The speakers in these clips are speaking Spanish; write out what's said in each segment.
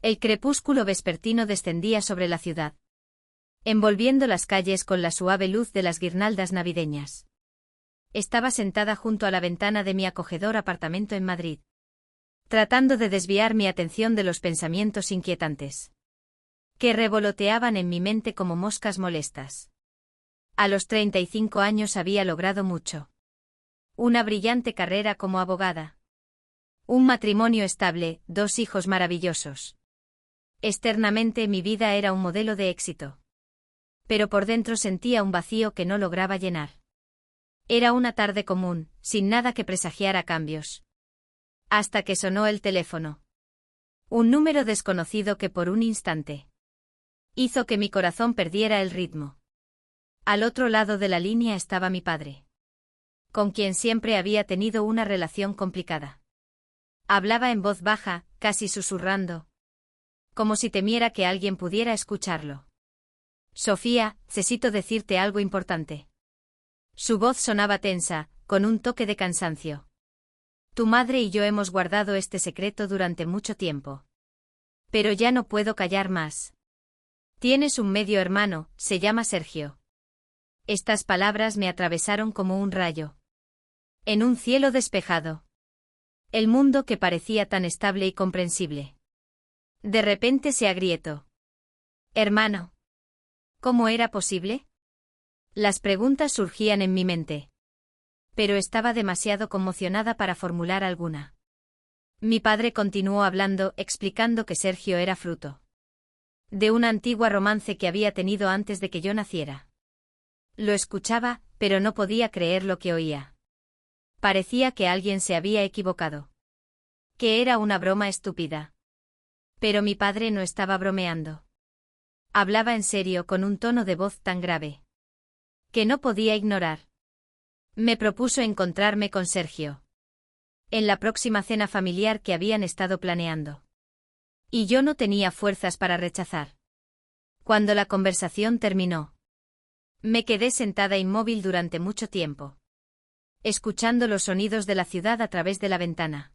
El crepúsculo vespertino descendía sobre la ciudad, envolviendo las calles con la suave luz de las guirnaldas navideñas. Estaba sentada junto a la ventana de mi acogedor apartamento en Madrid, tratando de desviar mi atención de los pensamientos inquietantes que revoloteaban en mi mente como moscas molestas. A los 35 años había logrado mucho. Una brillante carrera como abogada. Un matrimonio estable, 2 hijos maravillosos. Externamente mi vida era un modelo de éxito. Pero por dentro sentía un vacío que no lograba llenar. Era una tarde común, sin nada que presagiara cambios. Hasta que sonó el teléfono. Un número desconocido que por un instante hizo que mi corazón perdiera el ritmo. Al otro lado de la línea estaba mi padre, con quien siempre había tenido una relación complicada. Hablaba en voz baja, casi susurrando, como si temiera que alguien pudiera escucharlo. Sofía, necesito decirte algo importante. Su voz sonaba tensa, con un toque de cansancio. Tu madre y yo hemos guardado este secreto durante mucho tiempo. Pero ya no puedo callar más. Tienes un medio hermano, se llama Sergio. Estas palabras me atravesaron como un rayo. En un cielo despejado. El mundo que parecía tan estable y comprensible. De repente se agrietó. Hermano. ¿Cómo era posible? Las preguntas surgían en mi mente. Pero estaba demasiado conmocionada para formular alguna. Mi padre continuó hablando, explicando que Sergio era fruto de un antiguo romance que había tenido antes de que yo naciera. Lo escuchaba, pero no podía creer lo que oía. Parecía que alguien se había equivocado. Que era una broma estúpida. Pero mi padre no estaba bromeando. Hablaba en serio con un tono de voz tan grave que no podía ignorar. Me propuso encontrarme con Sergio en la próxima cena familiar que habían estado planeando. Y yo no tenía fuerzas para rechazar. Cuando la conversación terminó, me quedé sentada inmóvil durante mucho tiempo, escuchando los sonidos de la ciudad a través de la ventana.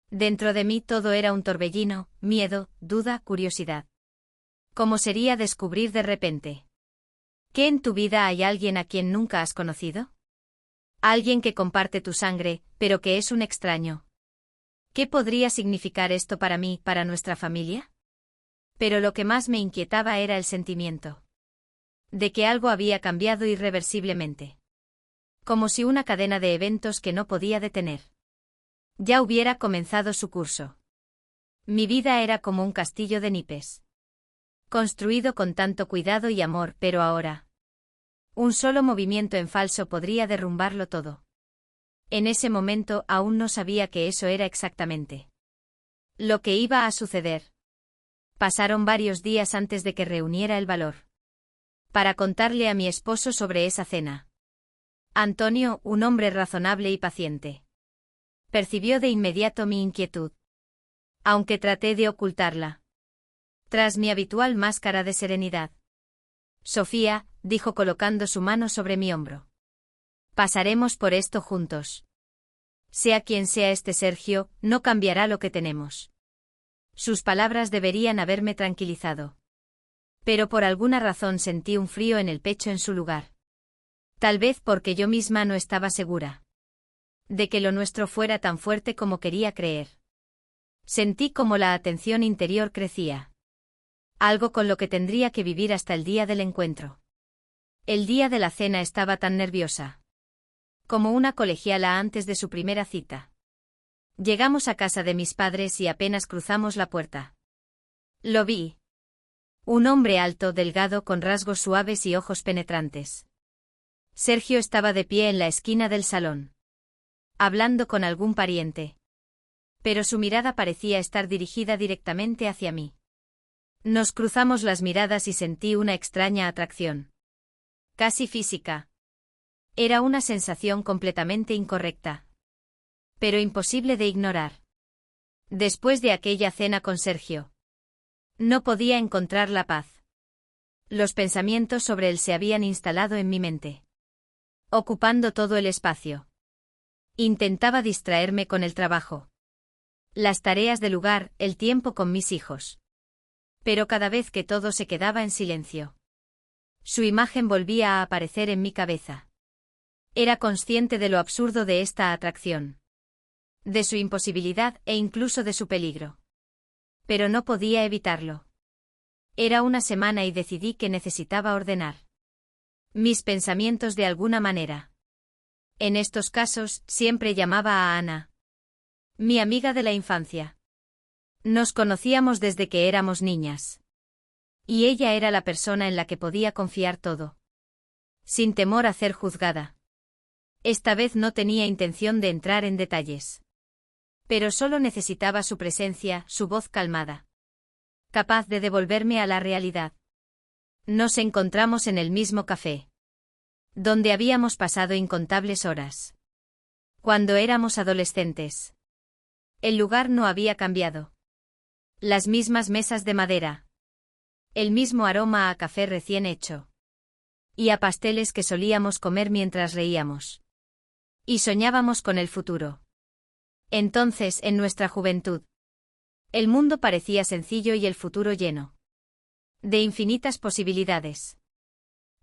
Dentro de mí todo era un torbellino, miedo, duda, curiosidad. ¿Cómo sería descubrir de repente que en tu vida hay alguien a quien nunca has conocido? Alguien que comparte tu sangre, pero que es un extraño. ¿Qué podría significar esto para mí, para nuestra familia? Pero lo que más me inquietaba era el sentimiento de que algo había cambiado irreversiblemente. Como si una cadena de eventos que no podía detener ya hubiera comenzado su curso. Mi vida era como un castillo de naipes, construido con tanto cuidado y amor, pero ahora un solo movimiento en falso podría derrumbarlo todo. En ese momento aún no sabía que eso era exactamente lo que iba a suceder. Pasaron varios días antes de que reuniera el valor para contarle a mi esposo sobre esa cena. Antonio, un hombre razonable y paciente, percibió de inmediato mi inquietud, aunque traté de ocultarla tras mi habitual máscara de serenidad. Sofía, dijo colocando su mano sobre mi hombro. Pasaremos por esto juntos. Sea quien sea este Sergio, no cambiará lo que tenemos. Sus palabras deberían haberme tranquilizado. Pero por alguna razón sentí un frío en el pecho en su lugar. Tal vez porque yo misma no estaba segura de que lo nuestro fuera tan fuerte como quería creer. Sentí como la atención interior crecía. Algo con lo que tendría que vivir hasta el día del encuentro. El día de la cena estaba tan nerviosa como una colegiala antes de su primera cita. Llegamos a casa de mis padres y apenas cruzamos la puerta. Lo vi. Un hombre alto, delgado, con rasgos suaves y ojos penetrantes. Sergio estaba de pie en la esquina del salón, hablando con algún pariente. Pero su mirada parecía estar dirigida directamente hacia mí. Nos cruzamos las miradas y sentí una extraña atracción. Casi física. Era una sensación completamente incorrecta, pero imposible de ignorar. Después de aquella cena con Sergio, no podía encontrar la paz. Los pensamientos sobre él se habían instalado en mi mente, ocupando todo el espacio. Intentaba distraerme con el trabajo, las tareas del hogar, el tiempo con mis hijos. Pero cada vez que todo se quedaba en silencio, su imagen volvía a aparecer en mi cabeza. Era consciente de lo absurdo de esta atracción, de su imposibilidad e incluso de su peligro. Pero no podía evitarlo. Era una semana y decidí que necesitaba ordenar mis pensamientos de alguna manera. En estos casos, siempre llamaba a Ana, mi amiga de la infancia. Nos conocíamos desde que éramos niñas. Y ella era la persona en la que podía confiar todo, sin temor a ser juzgada. Esta vez no tenía intención de entrar en detalles. Pero solo necesitaba su presencia, su voz calmada, capaz de devolverme a la realidad. Nos encontramos en el mismo café, donde habíamos pasado incontables horas, cuando éramos adolescentes. El lugar no había cambiado. Las mismas mesas de madera, el mismo aroma a café recién hecho, y a pasteles que solíamos comer mientras reíamos y soñábamos con el futuro. Entonces, en nuestra juventud, el mundo parecía sencillo y el futuro lleno de infinitas posibilidades.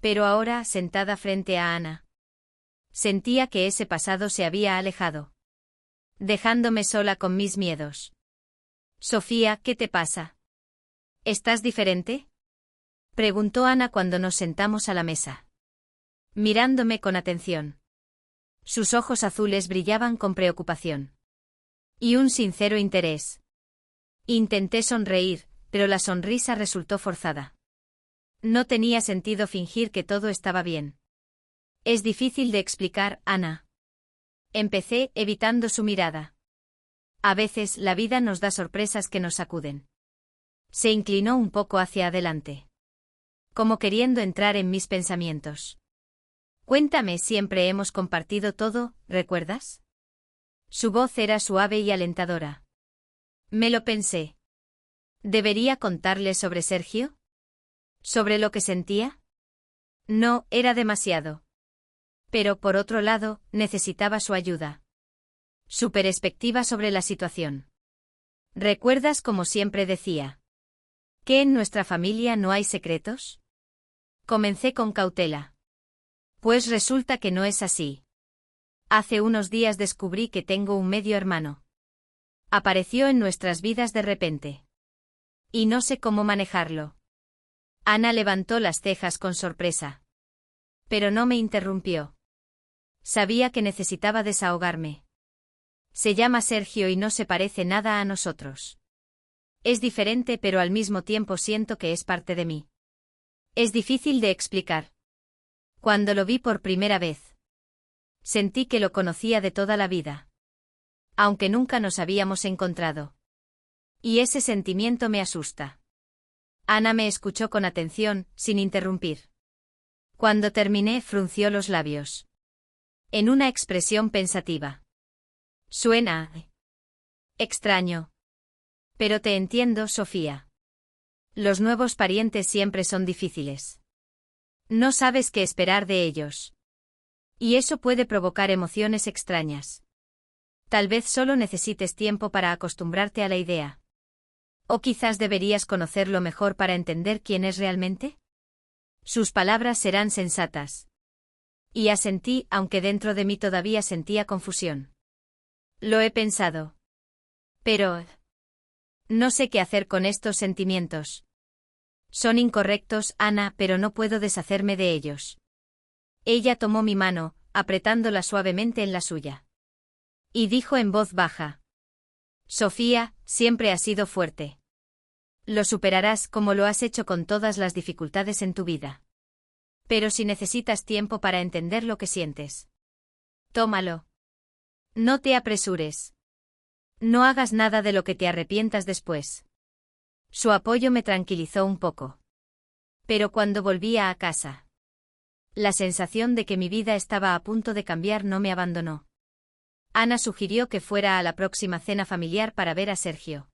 Pero ahora, sentada frente a Ana, sentía que ese pasado se había alejado, dejándome sola con mis miedos. Sofía, ¿qué te pasa? ¿Estás diferente? Preguntó Ana cuando nos sentamos a la mesa, mirándome con atención. Sus ojos azules brillaban con preocupación y un sincero interés. Intenté sonreír, pero la sonrisa resultó forzada. No tenía sentido fingir que todo estaba bien. Es difícil de explicar, Ana. Empecé, evitando su mirada. A veces la vida nos da sorpresas que nos sacuden. Se inclinó un poco hacia adelante, como queriendo entrar en mis pensamientos. Cuéntame, siempre hemos compartido todo, ¿recuerdas? Su voz era suave y alentadora. Me lo pensé. ¿Debería contarle sobre Sergio? ¿Sobre lo que sentía? No, era demasiado. Pero, por otro lado, necesitaba su ayuda. Su perspectiva sobre la situación. ¿Recuerdas como siempre decía? ¿Que en nuestra familia no hay secretos? Comencé con cautela. Pues resulta que no es así. Hace unos días descubrí que tengo un medio hermano. Apareció en nuestras vidas de repente. Y no sé cómo manejarlo. Ana levantó las cejas con sorpresa. Pero no me interrumpió. Sabía que necesitaba desahogarme. Se llama Sergio y no se parece nada a nosotros. Es diferente, pero al mismo tiempo siento que es parte de mí. Es difícil de explicar. Cuando lo vi por primera vez, sentí que lo conocía de toda la vida, aunque nunca nos habíamos encontrado. Y ese sentimiento me asusta. Ana me escuchó con atención, sin interrumpir. Cuando terminé, frunció los labios, en una expresión pensativa. Suena extraño. Pero te entiendo, Sofía. Los nuevos parientes siempre son difíciles. No sabes qué esperar de ellos. Y eso puede provocar emociones extrañas. Tal vez solo necesites tiempo para acostumbrarte a la idea. O quizás deberías conocerlo mejor para entender quién es realmente. Sus palabras serán sensatas. Y asentí, aunque dentro de mí todavía sentía confusión. Lo he pensado. Pero no sé qué hacer con estos sentimientos. Son incorrectos, Ana, pero no puedo deshacerme de ellos. Ella tomó mi mano, apretándola suavemente en la suya. Y dijo en voz baja. Sofía, siempre has sido fuerte. Lo superarás como lo has hecho con todas las dificultades en tu vida. Pero si necesitas tiempo para entender lo que sientes, tómalo. No te apresures. No hagas nada de lo que te arrepientas después. Su apoyo me tranquilizó un poco. Pero cuando volvía a casa, la sensación de que mi vida estaba a punto de cambiar no me abandonó. Ana sugirió que fuera a la próxima cena familiar para ver a Sergio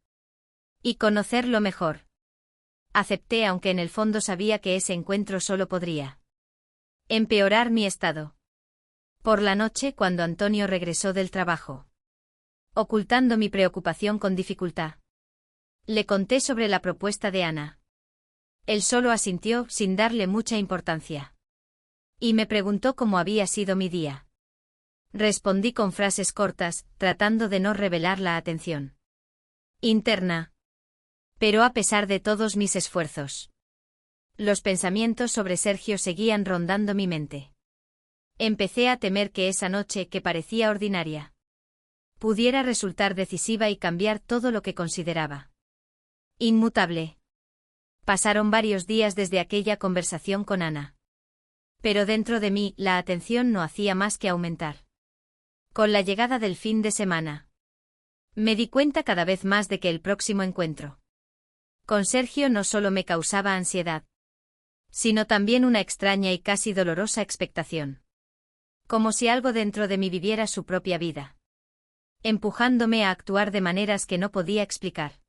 y conocerlo mejor. Acepté, aunque en el fondo sabía que ese encuentro solo podría empeorar mi estado. Por la noche, cuando Antonio regresó del trabajo, ocultando mi preocupación con dificultad, le conté sobre la propuesta de Ana. Él solo asintió, sin darle mucha importancia. Y me preguntó cómo había sido mi día. Respondí con frases cortas, tratando de no revelar la atención interna. Pero a pesar de todos mis esfuerzos, los pensamientos sobre Sergio seguían rondando mi mente. Empecé a temer que esa noche, que parecía ordinaria, pudiera resultar decisiva y cambiar todo lo que consideraba inmutable. Pasaron varios días desde aquella conversación con Ana. Pero dentro de mí, la atención no hacía más que aumentar. Con la llegada del fin de semana, me di cuenta cada vez más de que el próximo encuentro con Sergio no solo me causaba ansiedad, sino también una extraña y casi dolorosa expectación. Como si algo dentro de mí viviera su propia vida, empujándome a actuar de maneras que no podía explicar.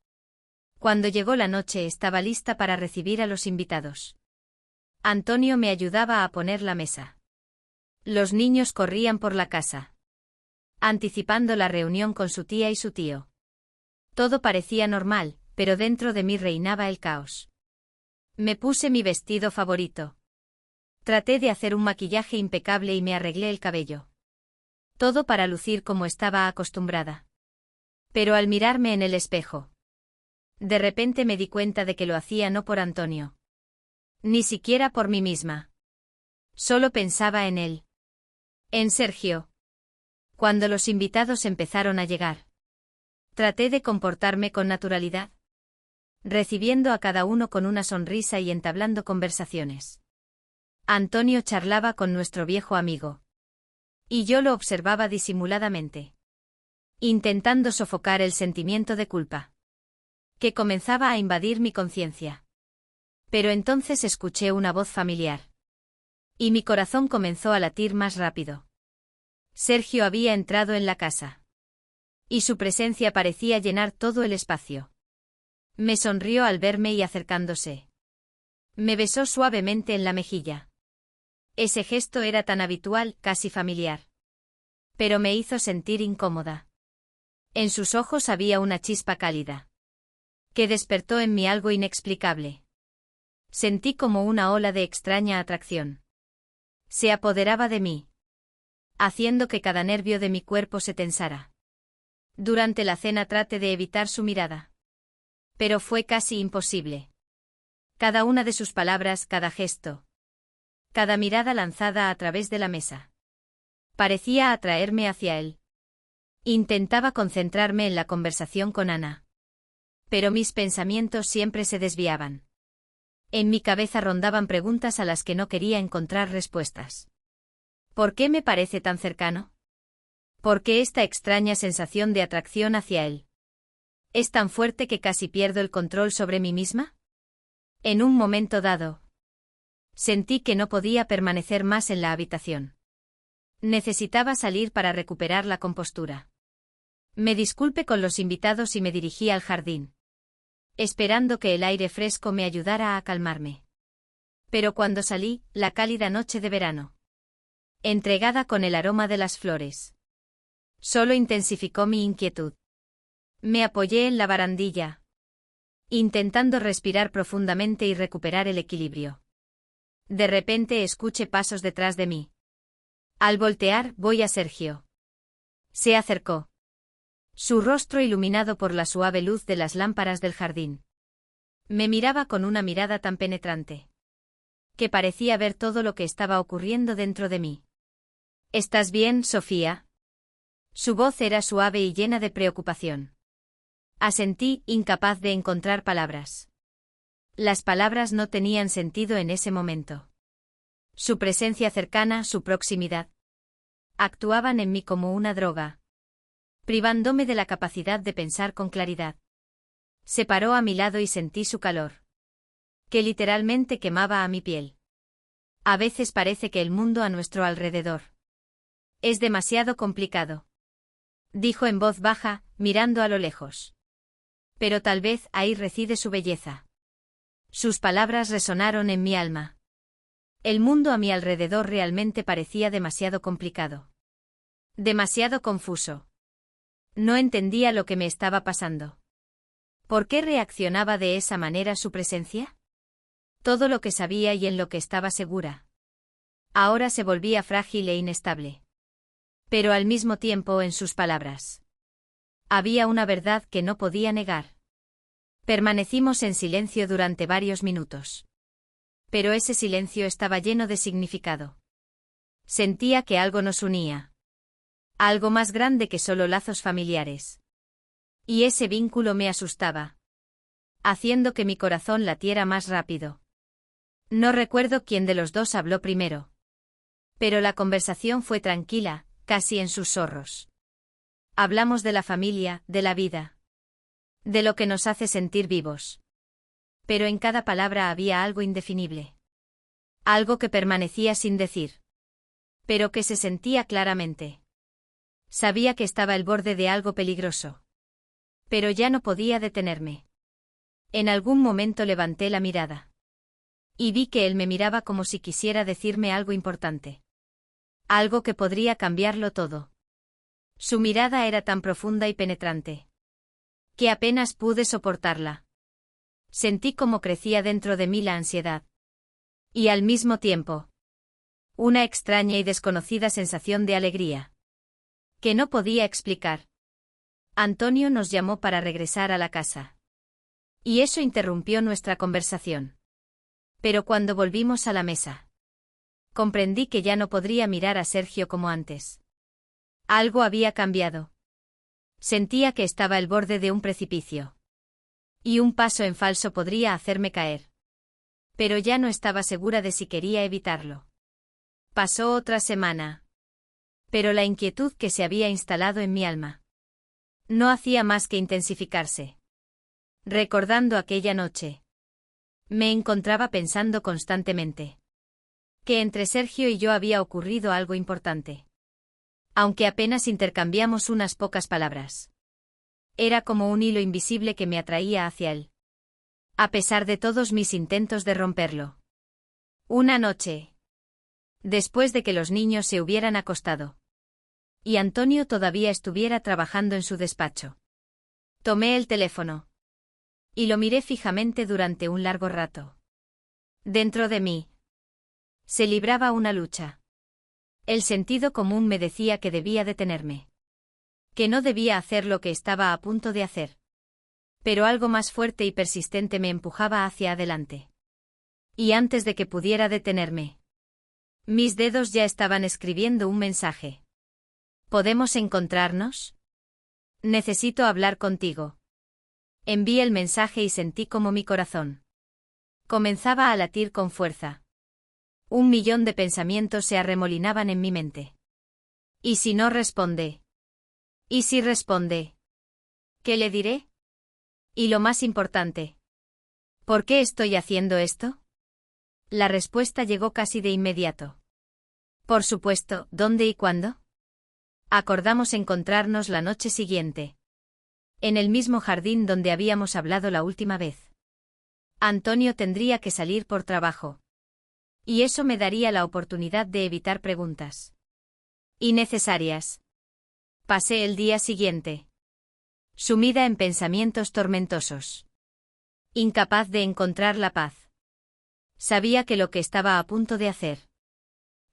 Cuando llegó la noche estaba lista para recibir a los invitados. Antonio me ayudaba a poner la mesa. Los niños corrían por la casa, anticipando la reunión con su tía y su tío. Todo parecía normal, pero dentro de mí reinaba el caos. Me puse mi vestido favorito. Traté de hacer un maquillaje impecable y me arreglé el cabello. Todo para lucir como estaba acostumbrada. Pero al mirarme en el espejo, de repente me di cuenta de que lo hacía no por Antonio. Ni siquiera por mí misma. Solo pensaba en él. En Sergio. Cuando los invitados empezaron a llegar, traté de comportarme con naturalidad, recibiendo a cada uno con una sonrisa y entablando conversaciones. Antonio charlaba con nuestro viejo amigo. Y yo lo observaba disimuladamente, intentando sofocar el sentimiento de culpa que comenzaba a invadir mi conciencia. Pero entonces escuché una voz familiar. Y mi corazón comenzó a latir más rápido. Sergio había entrado en la casa. Y su presencia parecía llenar todo el espacio. Me sonrió al verme y acercándose. Me besó suavemente en la mejilla. Ese gesto era tan habitual, casi familiar. Pero me hizo sentir incómoda. En sus ojos había una chispa cálida, que despertó en mí algo inexplicable. Sentí como una ola de extraña atracción. Se apoderaba de mí, haciendo que cada nervio de mi cuerpo se tensara. Durante la cena traté de evitar su mirada. Pero fue casi imposible. Cada una de sus palabras, cada gesto, cada mirada lanzada a través de la mesa, parecía atraerme hacia él. Intentaba concentrarme en la conversación con Ana. Pero mis pensamientos siempre se desviaban. En mi cabeza rondaban preguntas a las que no quería encontrar respuestas. ¿Por qué me parece tan cercano? ¿Por qué esta extraña sensación de atracción hacia él es tan fuerte que casi pierdo el control sobre mí misma? En un momento dado, sentí que no podía permanecer más en la habitación. Necesitaba salir para recuperar la compostura. Me disculpé con los invitados y me dirigí al jardín, esperando que el aire fresco me ayudara a calmarme. Pero cuando salí, la cálida noche de verano, entregada con el aroma de las flores, solo intensificó mi inquietud. Me apoyé en la barandilla, intentando respirar profundamente y recuperar el equilibrio. De repente escuché pasos detrás de mí. Al voltear, vi a Sergio. Se acercó, su rostro iluminado por la suave luz de las lámparas del jardín. Me miraba con una mirada tan penetrante que parecía ver todo lo que estaba ocurriendo dentro de mí. ¿Estás bien, Sofía? Su voz era suave y llena de preocupación. Asentí, incapaz de encontrar palabras. Las palabras no tenían sentido en ese momento. Su presencia cercana, su proximidad, actuaban en mí como una droga, privándome de la capacidad de pensar con claridad. Se paró a mi lado y sentí su calor, que literalmente quemaba a mi piel. A veces parece que el mundo a nuestro alrededor es demasiado complicado, dijo en voz baja, mirando a lo lejos. Pero tal vez ahí reside su belleza. Sus palabras resonaron en mi alma. El mundo a mi alrededor realmente parecía demasiado complicado. Demasiado confuso. No entendía lo que me estaba pasando. ¿Por qué reaccionaba de esa manera su presencia? Todo lo que sabía y en lo que estaba segura. Ahora se volvía frágil e inestable. Pero al mismo tiempo en sus palabras. Había una verdad que no podía negar. Permanecimos en silencio durante varios minutos. Pero ese silencio estaba lleno de significado. Sentía que algo nos unía. Algo más grande que solo lazos familiares. Y ese vínculo me asustaba, haciendo que mi corazón latiera más rápido. No recuerdo quién de los dos habló primero. Pero la conversación fue tranquila, casi en susurros. Hablamos de la familia, de la vida. De lo que nos hace sentir vivos. Pero en cada palabra había algo indefinible. Algo que permanecía sin decir. Pero que se sentía claramente. Sabía que estaba al borde de algo peligroso. Pero ya no podía detenerme. En algún momento levanté la mirada. Y vi que él me miraba como si quisiera decirme algo importante. Algo que podría cambiarlo todo. Su mirada era tan profunda y penetrante, que apenas pude soportarla. Sentí cómo crecía dentro de mí la ansiedad. Y al mismo tiempo, una extraña y desconocida sensación de alegría, que no podía explicar. Antonio nos llamó para regresar a la casa. Y eso interrumpió nuestra conversación. Pero cuando volvimos a la mesa, comprendí que ya no podría mirar a Sergio como antes. Algo había cambiado. Sentía que estaba al borde de un precipicio. Y un paso en falso podría hacerme caer. Pero ya no estaba segura de si quería evitarlo. Pasó otra semana. Pero la inquietud que se había instalado en mi alma no hacía más que intensificarse. Recordando aquella noche, me encontraba pensando constantemente que entre Sergio y yo había ocurrido algo importante. Aunque apenas intercambiamos unas pocas palabras. Era como un hilo invisible que me atraía hacia él. A pesar de todos mis intentos de romperlo. Una noche, después de que los niños se hubieran acostado, y Antonio todavía estuviera trabajando en su despacho, tomé el teléfono. Y lo miré fijamente durante un largo rato. Dentro de mí se libraba una lucha. El sentido común me decía que debía detenerme. Que no debía hacer lo que estaba a punto de hacer. Pero algo más fuerte y persistente me empujaba hacia adelante. Y antes de que pudiera detenerme, mis dedos ya estaban escribiendo un mensaje. ¿Podemos encontrarnos? Necesito hablar contigo. Envié el mensaje y sentí como mi corazón comenzaba a latir con fuerza. 1.000.000 de pensamientos se arremolinaban en mi mente. ¿Y si no responde? ¿Y si responde? ¿Qué le diré? Y lo más importante, ¿por qué estoy haciendo esto? La respuesta llegó casi de inmediato. Por supuesto, ¿dónde y cuándo? Acordamos encontrarnos la noche siguiente. En el mismo jardín donde habíamos hablado la última vez. Antonio tendría que salir por trabajo. Y eso me daría la oportunidad de evitar preguntas innecesarias. Pasé el día siguiente sumida en pensamientos tormentosos. Incapaz de encontrar la paz. Sabía que lo que estaba a punto de hacer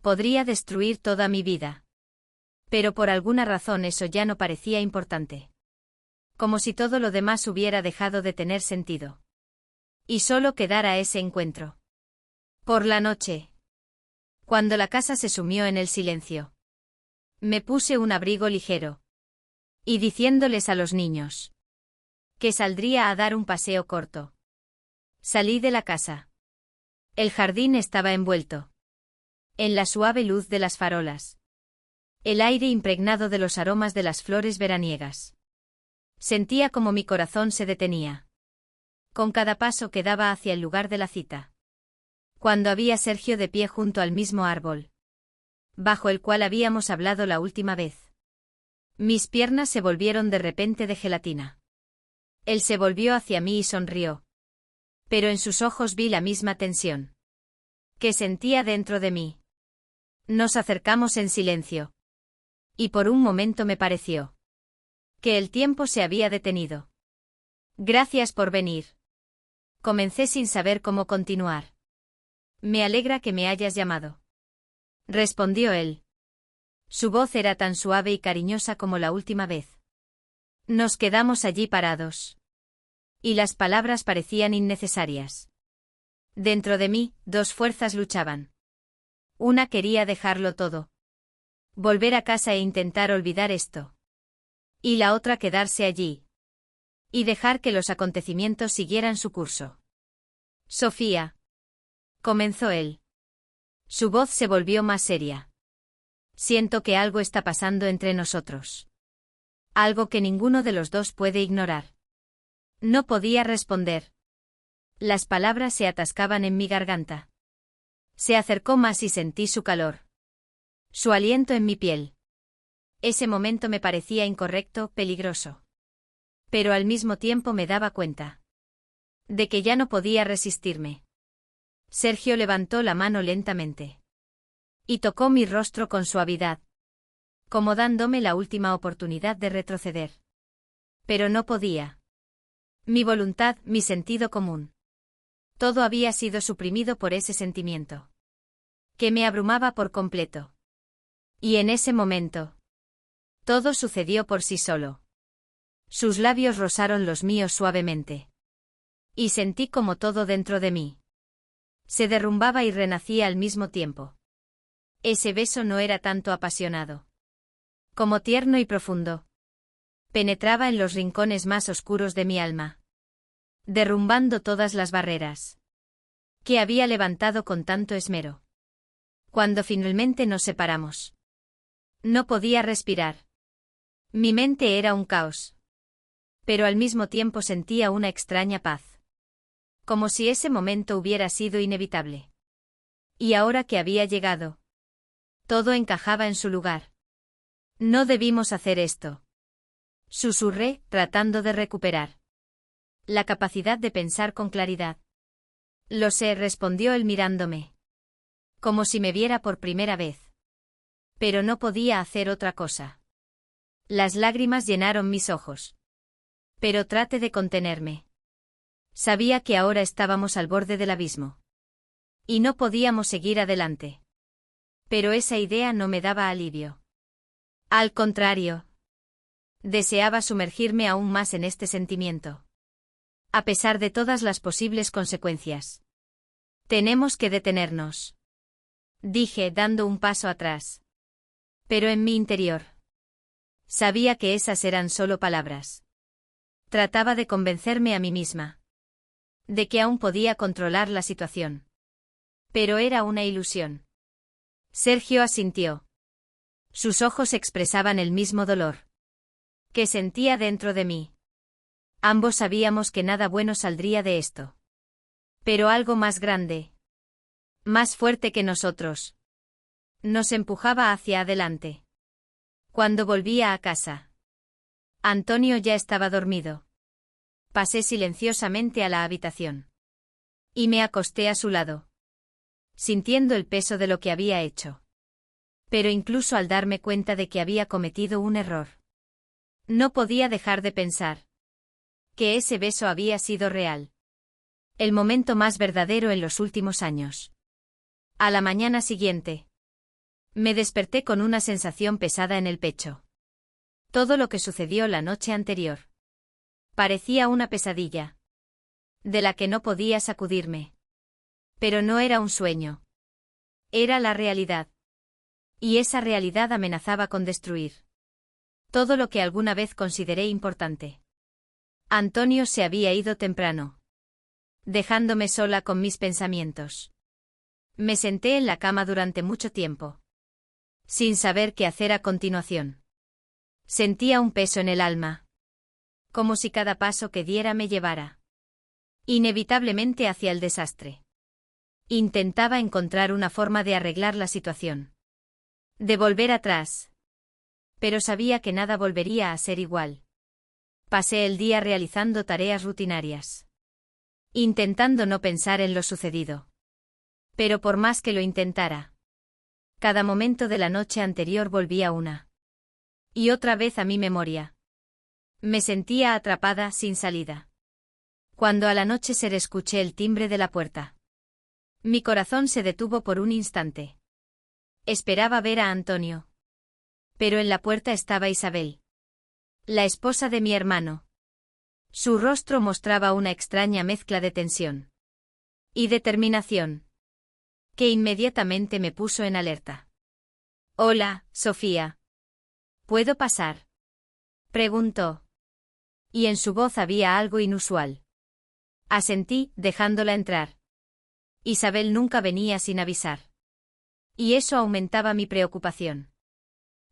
podría destruir toda mi vida. Pero por alguna razón eso ya no parecía importante. Como si todo lo demás hubiera dejado de tener sentido. Y solo quedara ese encuentro. Por la noche, cuando la casa se sumió en el silencio, me puse un abrigo ligero. Y diciéndoles a los niños que saldría a dar un paseo corto. Salí de la casa. El jardín estaba envuelto en la suave luz de las farolas. El aire impregnado de los aromas de las flores veraniegas. Sentía como mi corazón se detenía. Con cada paso que daba hacia el lugar de la cita. Cuando había Sergio de pie junto al mismo árbol, bajo el cual habíamos hablado la última vez. Mis piernas se volvieron de repente de gelatina. Él se volvió hacia mí y sonrió. Pero en sus ojos vi la misma tensión que sentía dentro de mí. Nos acercamos en silencio. Y por un momento me pareció que el tiempo se había detenido. Gracias por venir. Comencé sin saber cómo continuar. Me alegra que me hayas llamado. Respondió él. Su voz era tan suave y cariñosa como la última vez. Nos quedamos allí parados. Y las palabras parecían innecesarias. Dentro de mí, dos fuerzas luchaban. Una quería dejarlo todo. Volver a casa e intentar olvidar esto. Y la otra quedarse allí. Y dejar que los acontecimientos siguieran su curso. Sofía. Comenzó él. Su voz se volvió más seria. Siento que algo está pasando entre nosotros. Algo que ninguno de los dos puede ignorar. No podía responder. Las palabras se atascaban en mi garganta. Se acercó más y sentí su calor. Su aliento en mi piel. Ese momento me parecía incorrecto, peligroso. Pero al mismo tiempo me daba cuenta de que ya no podía resistirme. Sergio levantó la mano lentamente. Y tocó mi rostro con suavidad. Como dándome la última oportunidad de retroceder. Pero no podía. Mi voluntad, mi sentido común. Todo había sido suprimido por ese sentimiento. Que me abrumaba por completo. Y en ese momento. Todo sucedió por sí solo. Sus labios rozaron los míos suavemente. Y sentí como todo dentro de mí se derrumbaba y renacía al mismo tiempo. Ese beso no era tanto apasionado como tierno y profundo. Penetraba en los rincones más oscuros de mi alma, derrumbando todas las barreras que había levantado con tanto esmero. Cuando finalmente nos separamos, no podía respirar. Mi mente era un caos. Pero al mismo tiempo sentía una extraña paz. Como si ese momento hubiera sido inevitable. Y ahora que había llegado, todo encajaba en su lugar. No debimos hacer esto. Susurré, tratando de recuperar la capacidad de pensar con claridad. Lo sé, respondió él mirándome. Como si me viera por primera vez. Pero no podía hacer otra cosa. Las lágrimas llenaron mis ojos. Pero traté de contenerme. Sabía que ahora estábamos al borde del abismo. Y no podíamos seguir adelante. Pero esa idea no me daba alivio. Al contrario. Deseaba sumergirme aún más en este sentimiento. A pesar de todas las posibles consecuencias. Tenemos que detenernos. Dije, dando un paso atrás. Pero en mi interior. Sabía que esas eran solo palabras. Trataba de convencerme a mí misma. De que aún podía controlar la situación. Pero era una ilusión. Sergio asintió. Sus ojos expresaban el mismo dolor que sentía dentro de mí. Ambos sabíamos que nada bueno saldría de esto. Pero algo más grande, más fuerte que nosotros, nos empujaba hacia adelante. Cuando volvía a casa, Antonio ya estaba dormido. Pasé silenciosamente a la habitación. Y me acosté a su lado. Sintiendo el peso de lo que había hecho. Pero incluso al darme cuenta de que había cometido un error. No podía dejar de pensar. Que ese beso había sido real. El momento más verdadero en los últimos años. A la mañana siguiente. Me desperté con una sensación pesada en el pecho. Todo lo que sucedió la noche anterior. Parecía una pesadilla. De la que no podía sacudirme. Pero no era un sueño. Era la realidad. Y esa realidad amenazaba con destruir todo lo que alguna vez consideré importante. Antonio se había ido temprano. Dejándome sola con mis pensamientos. Me senté en la cama durante mucho tiempo. Sin saber qué hacer a continuación. Sentía un peso en el alma. Como si cada paso que diera me llevara inevitablemente hacia el desastre. Intentaba encontrar una forma de arreglar la situación. De volver atrás. Pero sabía que nada volvería a ser igual. Pasé el día realizando tareas rutinarias. Intentando no pensar en lo sucedido. Pero por más que lo intentara, cada momento de la noche anterior volvía una y otra vez a mi memoria. Me sentía atrapada sin salida. Cuando al anochecer escuché el timbre de la puerta. Mi corazón se detuvo por un instante. Esperaba ver a Antonio. Pero en la puerta estaba Isabel, la esposa de mi hermano. Su rostro mostraba una extraña mezcla de tensión y determinación, que inmediatamente me puso en alerta. «Hola, Sofía. ¿Puedo pasar?», preguntó. Y en su voz había algo inusual. Asentí, dejándola entrar. Isabel nunca venía sin avisar. Y eso aumentaba mi preocupación.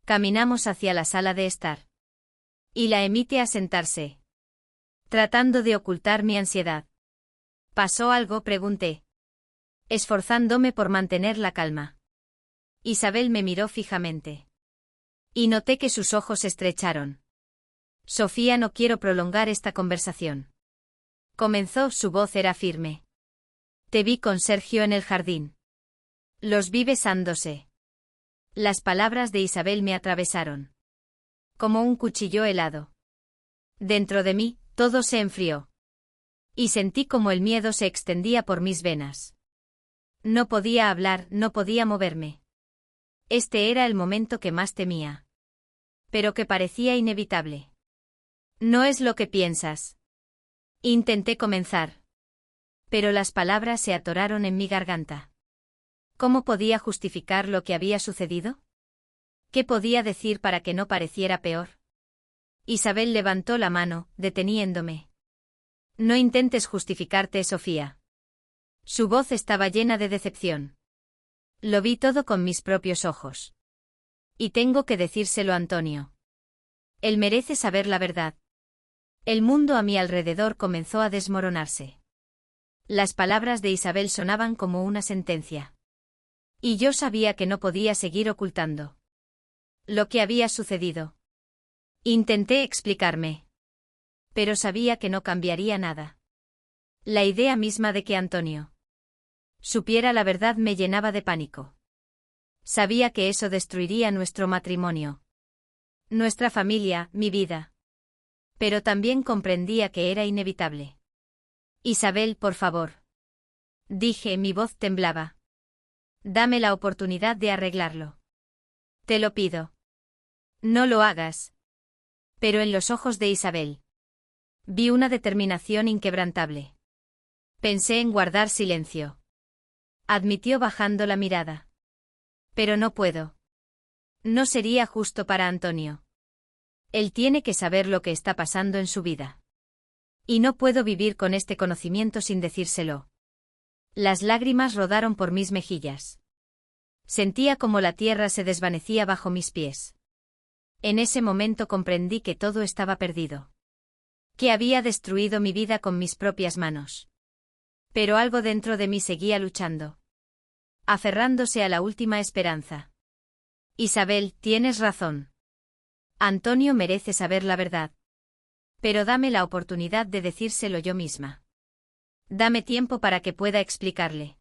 Caminamos hacia la sala de estar. Y la invité a sentarse, tratando de ocultar mi ansiedad. ¿Pasó algo?, pregunté, esforzándome por mantener la calma. Isabel me miró fijamente. Y noté que sus ojos se estrecharon. «Sofía, no quiero prolongar esta conversación», comenzó, su voz era firme. «Te vi con Sergio en el jardín. Los vi besándose». Las palabras de Isabel me atravesaron como un cuchillo helado. Dentro de mí, todo se enfrió. Y sentí como el miedo se extendía por mis venas. No podía hablar, no podía moverme. Este era el momento que más temía. Pero que parecía inevitable. «No es lo que piensas». Intenté comenzar. Pero las palabras se atoraron en mi garganta. ¿Cómo podía justificar lo que había sucedido? ¿Qué podía decir para que no pareciera peor? Isabel levantó la mano, deteniéndome. «No intentes justificarte, Sofía». Su voz estaba llena de decepción. «Lo vi todo con mis propios ojos. Y tengo que decírselo a Antonio. Él merece saber la verdad». El mundo a mi alrededor comenzó a desmoronarse. Las palabras de Isabel sonaban como una sentencia. Y yo sabía que no podía seguir ocultando lo que había sucedido. Intenté explicarme. Pero sabía que no cambiaría nada. La idea misma de que Antonio supiera la verdad me llenaba de pánico. Sabía que eso destruiría nuestro matrimonio, nuestra familia, mi vida. Pero también comprendía que era inevitable. «Isabel, por favor», dije, mi voz temblaba. «Dame la oportunidad de arreglarlo. Te lo pido. No lo hagas». Pero en los ojos de Isabel vi una determinación inquebrantable. Pensé en guardar silencio. Admitió bajando la mirada. «Pero no puedo. No sería justo para Antonio. Él tiene que saber lo que está pasando en su vida. Y no puedo vivir con este conocimiento sin decírselo». Las lágrimas rodaron por mis mejillas. Sentía como la tierra se desvanecía bajo mis pies. En ese momento comprendí que todo estaba perdido. Que había destruido mi vida con mis propias manos. Pero algo dentro de mí seguía luchando. Aferrándose a la última esperanza. «Isabel, tienes razón. Antonio merece saber la verdad. Pero dame la oportunidad de decírselo yo misma. Dame tiempo para que pueda explicarle».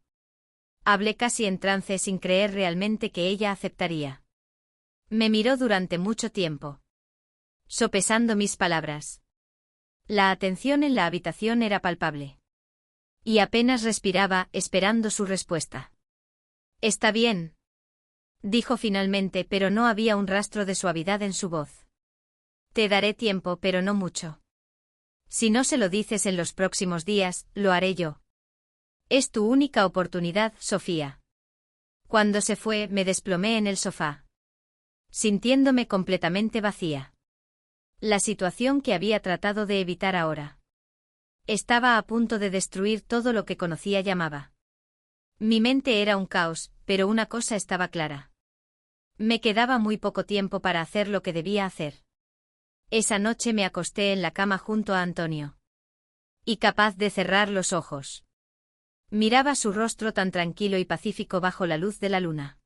Hablé casi en trance sin creer realmente que ella aceptaría. Me miró durante mucho tiempo, sopesando mis palabras. La atención en la habitación era palpable. Y apenas respiraba, esperando su respuesta. «Está bien», dijo finalmente, pero no había un rastro de suavidad en su voz. «Te daré tiempo, pero no mucho. Si no se lo dices en los próximos días, lo haré yo. Es tu única oportunidad, Sofía». Cuando se fue, me desplomé en el sofá, sintiéndome completamente vacía. La situación que había tratado de evitar ahora estaba a punto de destruir todo lo que conocía y amaba. Mi mente era un caos, pero una cosa estaba clara. Me quedaba muy poco tiempo para hacer lo que debía hacer. Esa noche me acosté en la cama junto a Antonio. Y capaz de cerrar los ojos. Miraba su rostro tan tranquilo y pacífico bajo la luz de la luna.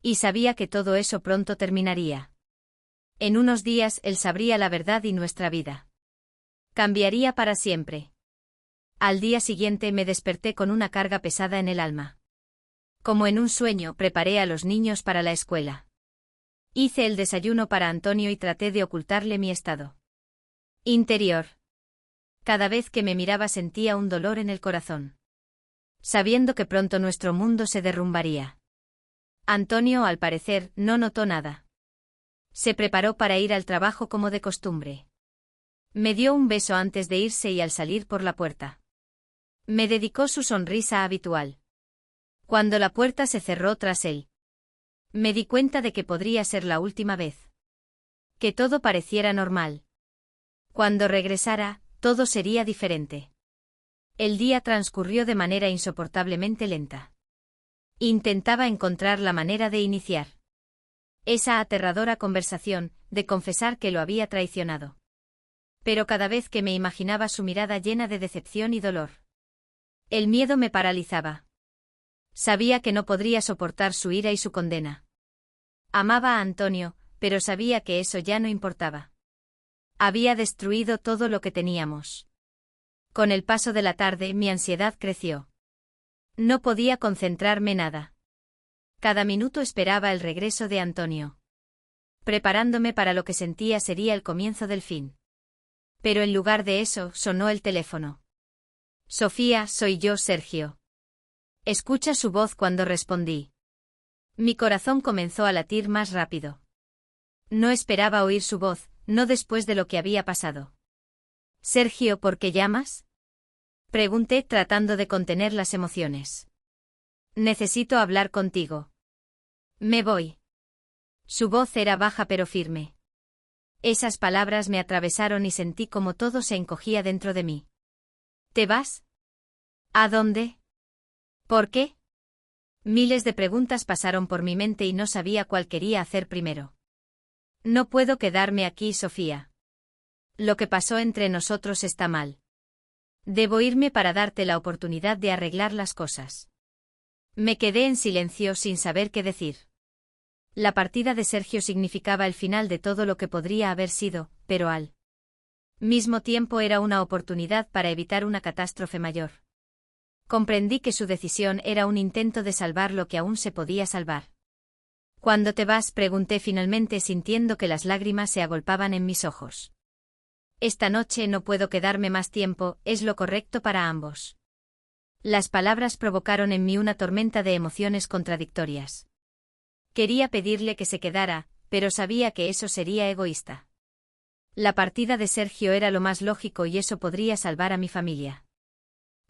Y sabía que todo eso pronto terminaría. En unos días él sabría la verdad y nuestra vida cambiaría para siempre. Al día siguiente me desperté con una carga pesada en el alma. Como en un sueño, preparé a los niños para la escuela. Hice el desayuno para Antonio y traté de ocultarle mi estado interior. Cada vez que me miraba sentía un dolor en el corazón. sabiendo que pronto nuestro mundo se derrumbaría. Antonio, al parecer, no notó nada. Se preparó para ir al trabajo como de costumbre. Me dio un beso antes de irse y al salir por la puerta. Me dedicó su sonrisa habitual. Cuando la puerta se cerró tras él, me di cuenta de que podría ser la última vez. Que todo pareciera normal. Cuando regresara, todo sería diferente. El día transcurrió de manera insoportablemente lenta. Intentaba encontrar la manera de iniciar esa aterradora conversación, de confesar que lo había traicionado. Pero cada vez que me imaginaba su mirada llena de decepción y dolor, el miedo me paralizaba. Sabía que no podría soportar su ira y su condena. Amaba a Antonio, pero sabía que eso ya no importaba. Había destruido todo lo que teníamos. Con el paso de la tarde mi ansiedad creció. No podía concentrarme nada. Cada minuto esperaba el regreso de Antonio, preparándome para lo que sentía sería el comienzo del fin. Pero en lugar de eso, sonó el teléfono. Sofía, soy yo, Sergio. Escucha su voz cuando respondí. Mi corazón comenzó a latir más rápido. No esperaba oír su voz, no después de lo que había pasado. Sergio, ¿por qué llamas? Pregunté tratando de contener las emociones. Necesito hablar contigo. Me voy. Su voz era baja pero firme. Esas palabras me atravesaron y sentí como todo se encogía dentro de mí. ¿Te vas? ¿A dónde? ¿Por qué? Miles de preguntas pasaron por mi mente y no sabía cuál quería hacer primero. No puedo quedarme aquí, Sofía. Lo que pasó entre nosotros está mal. Debo irme para darte la oportunidad de arreglar las cosas. Me quedé en silencio sin saber qué decir. La partida de Sergio significaba el final de todo lo que podría haber sido, pero al mismo tiempo era una oportunidad para evitar una catástrofe mayor. Comprendí que su decisión era un intento de salvar lo que aún se podía salvar. ¿Cuándo te vas?, pregunté finalmente sintiendo que las lágrimas se agolpaban en mis ojos. Esta noche no puedo quedarme más tiempo, es lo correcto para ambos. Las palabras provocaron en mí una tormenta de emociones contradictorias. Quería pedirle que se quedara, pero sabía que eso sería egoísta. La partida de Sergio era lo más lógico y eso podría salvar a mi familia.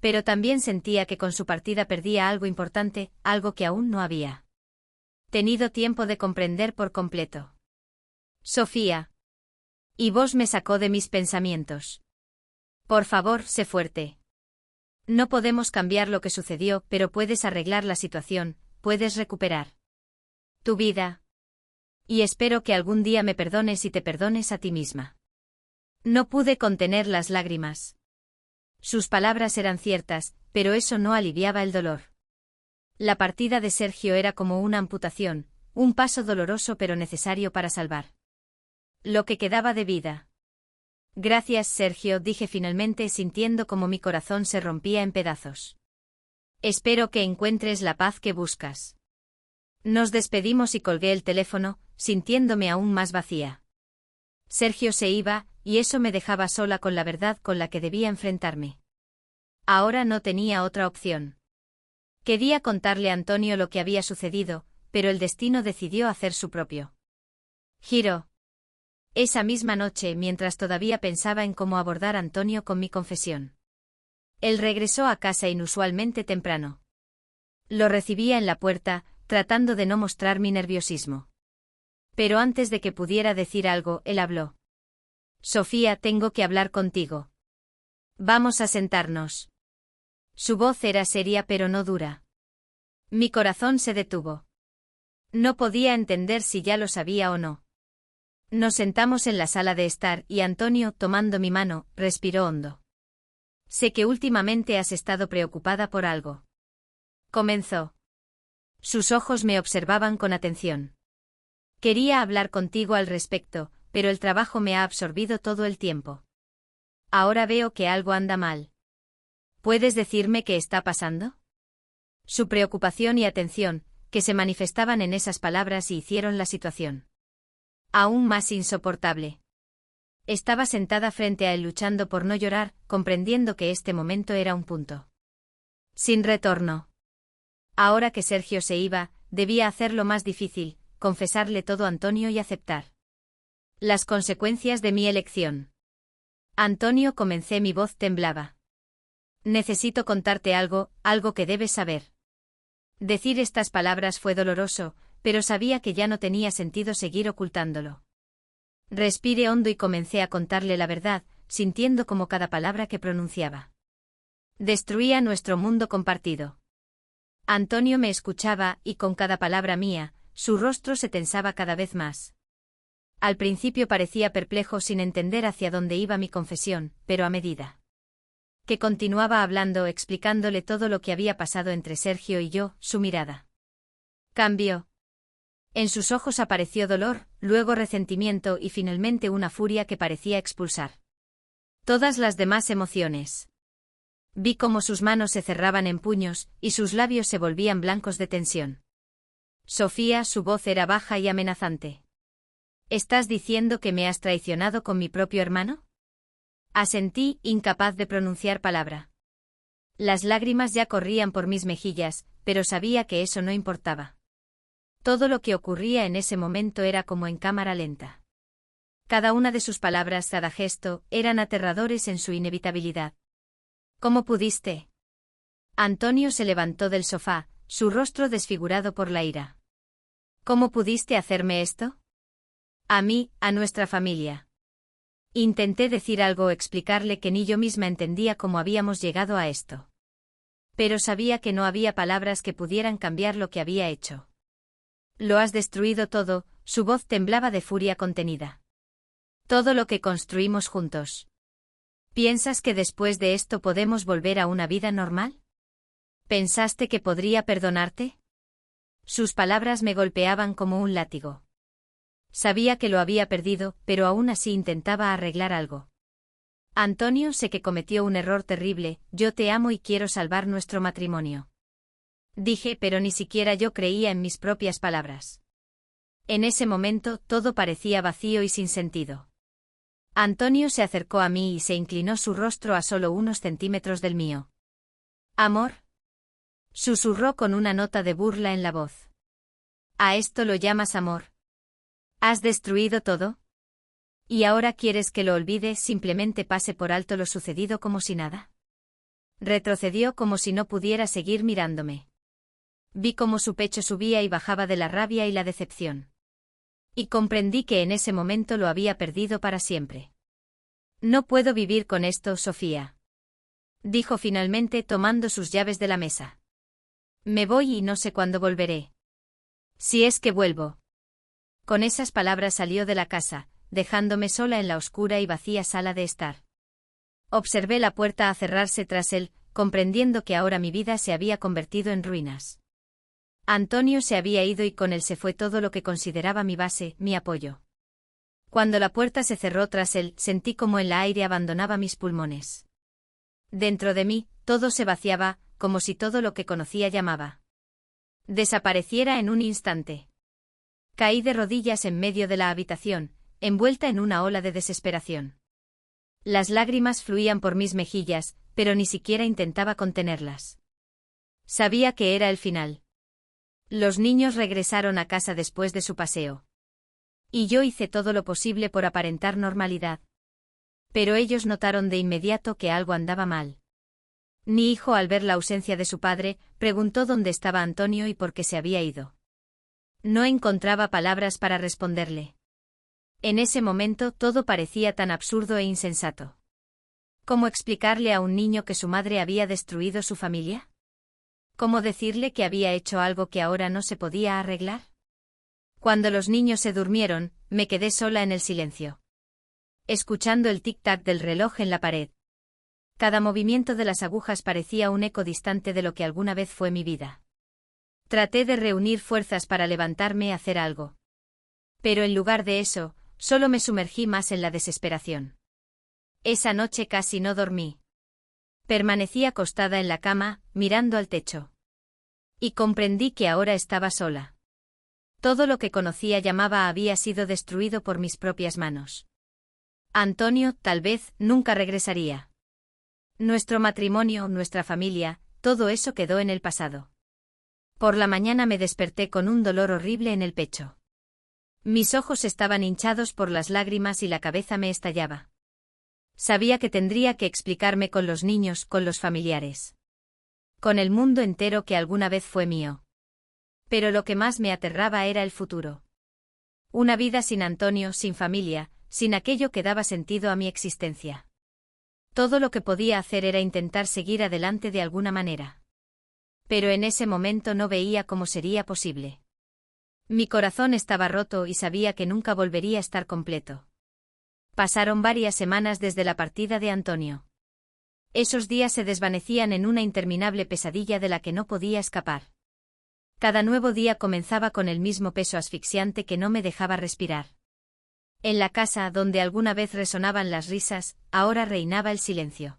Pero también sentía que con su partida perdía algo importante, algo que aún no había tenido tiempo de comprender por completo. Sofía. Y vos me sacó de mis pensamientos. Por favor, sé fuerte. No podemos cambiar lo que sucedió, pero puedes arreglar la situación, puedes recuperar tu vida. Y espero que algún día me perdones y te perdones a ti misma. No pude contener las lágrimas. Sus palabras eran ciertas, pero eso no aliviaba el dolor. La partida de Sergio era como una amputación, un paso doloroso pero necesario para salvar lo que quedaba de vida. Gracias, Sergio, dije finalmente sintiendo como mi corazón se rompía en pedazos. Espero que encuentres la paz que buscas. Nos despedimos y colgué el teléfono, sintiéndome aún más vacía. Sergio se iba, y eso me dejaba sola con la verdad con la que debía enfrentarme. Ahora no tenía otra opción. Quería contarle a Antonio lo que había sucedido, pero el destino decidió hacer su propio giro. Esa misma noche, mientras todavía pensaba en cómo abordar a Antonio con mi confesión, él regresó a casa inusualmente temprano. Lo recibía en la puerta, tratando de no mostrar mi nerviosismo. Pero antes de que pudiera decir algo, él habló. Sofía, tengo que hablar contigo. Vamos a sentarnos. Su voz era seria pero no dura. Mi corazón se detuvo. No podía entender si ya lo sabía o no. Nos sentamos en la sala de estar y Antonio, tomando mi mano, respiró hondo. Sé que últimamente has estado preocupada por algo. Comenzó. Sus ojos me observaban con atención. Quería hablar contigo al respecto, pero el trabajo me ha absorbido todo el tiempo. Ahora veo que algo anda mal. ¿Puedes decirme qué está pasando? Su preocupación y atención, que se manifestaban en esas palabras y hicieron la situación aún más insoportable. Estaba sentada frente a él luchando por no llorar, comprendiendo que este momento era un punto Sin retorno. Ahora que Sergio se iba, debía hacerlo más difícil, confesarle todo a Antonio y aceptar las consecuencias de mi elección. Antonio, comencé, mi voz temblaba. Necesito contarte algo, algo que debes saber. Decir estas palabras fue doloroso, pero sabía que ya no tenía sentido seguir ocultándolo. Respiré hondo y comencé a contarle la verdad, sintiendo como cada palabra que pronunciaba destruía nuestro mundo compartido. Antonio me escuchaba, y con cada palabra mía, su rostro se tensaba cada vez más. Al principio parecía perplejo sin entender hacia dónde iba mi confesión, pero a medida que continuaba hablando, explicándole todo lo que había pasado entre Sergio y yo, su mirada cambió. En sus ojos apareció dolor, luego resentimiento y finalmente una furia que parecía expulsar todas las demás emociones. Vi cómo sus manos se cerraban en puños, y sus labios se volvían blancos de tensión. Sofía, su voz era baja y amenazante. ¿Estás diciendo que me has traicionado con mi propio hermano? Asentí, incapaz de pronunciar palabra. Las lágrimas ya corrían por mis mejillas, pero sabía que eso no importaba. Todo lo que ocurría en ese momento era como en cámara lenta. Cada una de sus palabras, cada gesto, eran aterradores en su inevitabilidad. ¿Cómo pudiste? Antonio se levantó del sofá, su rostro desfigurado por la ira. ¿Cómo pudiste hacerme esto? A mí, a nuestra familia. Intenté decir algo, explicarle que ni yo misma entendía cómo habíamos llegado a esto. Pero sabía que no había palabras que pudieran cambiar lo que había hecho. Lo has destruido todo, su voz temblaba de furia contenida. Todo lo que construimos juntos. ¿Piensas que después de esto podemos volver a una vida normal? ¿Pensaste que podría perdonarte? Sus palabras me golpeaban como un látigo. Sabía que lo había perdido, pero aún así intentaba arreglar algo. Antonio, sé que cometió un error terrible, yo te amo y quiero salvar nuestro matrimonio. Dije, pero ni siquiera yo creía en mis propias palabras. En ese momento, todo parecía vacío y sin sentido. Antonio se acercó a mí y se inclinó su rostro a solo unos centímetros del mío. ¿Amor? Susurró con una nota de burla en la voz. ¿A esto lo llamas amor? ¿Has destruido todo? ¿Y ahora quieres que lo olvide, simplemente pase por alto lo sucedido como si nada? Retrocedió como si no pudiera seguir mirándome. Vi cómo su pecho subía y bajaba de la rabia y la decepción. Y comprendí que en ese momento lo había perdido para siempre. No puedo vivir con esto, Sofía. Dijo finalmente tomando sus llaves de la mesa. Me voy y no sé cuándo volveré. Si es que vuelvo. Con esas palabras salió de la casa, dejándome sola en la oscura y vacía sala de estar. Observé la puerta a cerrarse tras él, comprendiendo que ahora mi vida se había convertido en ruinas. Antonio se había ido y con él se fue todo lo que consideraba mi base, mi apoyo. Cuando la puerta se cerró tras él, sentí como el aire abandonaba mis pulmones. Dentro de mí, todo se vaciaba, como si todo lo que conocía llamaba desapareciera en un instante. Caí de rodillas en medio de la habitación, envuelta en una ola de desesperación. Las lágrimas fluían por mis mejillas, pero ni siquiera intentaba contenerlas. Sabía que era el final. Los niños regresaron a casa después de su paseo. Y yo hice todo lo posible por aparentar normalidad. Pero ellos notaron de inmediato que algo andaba mal. Mi hijo, al ver la ausencia de su padre, preguntó dónde estaba Antonio y por qué se había ido. No encontraba palabras para responderle. En ese momento todo parecía tan absurdo e insensato. ¿Cómo explicarle a un niño que su madre había destruido su familia? ¿Cómo decirle que había hecho algo que ahora no se podía arreglar? Cuando los niños se durmieron, me quedé sola en el silencio, escuchando el tic-tac del reloj en la pared. Cada movimiento de las agujas parecía un eco distante de lo que alguna vez fue mi vida. Traté de reunir fuerzas para levantarme y hacer algo. Pero en lugar de eso, solo me sumergí más en la desesperación. Esa noche casi no dormí. Permanecí acostada en la cama, mirando al techo. Y comprendí que ahora estaba sola. Todo lo que conocía llamaba había sido destruido por mis propias manos. Antonio, tal vez, nunca regresaría. Nuestro matrimonio, nuestra familia, todo eso quedó en el pasado. Por la mañana me desperté con un dolor horrible en el pecho. Mis ojos estaban hinchados por las lágrimas y la cabeza me estallaba. Sabía que tendría que explicarme con los niños, con los familiares. Con el mundo entero que alguna vez fue mío. Pero lo que más me aterraba era el futuro. Una vida sin Antonio, sin familia, sin aquello que daba sentido a mi existencia. Todo lo que podía hacer era intentar seguir adelante de alguna manera. Pero en ese momento no veía cómo sería posible. Mi corazón estaba roto y sabía que nunca volvería a estar completo. Pasaron varias semanas desde la partida de Antonio. Esos días se desvanecían en una interminable pesadilla de la que no podía escapar. Cada nuevo día comenzaba con el mismo peso asfixiante que no me dejaba respirar. En la casa, donde alguna vez resonaban las risas, ahora reinaba el silencio.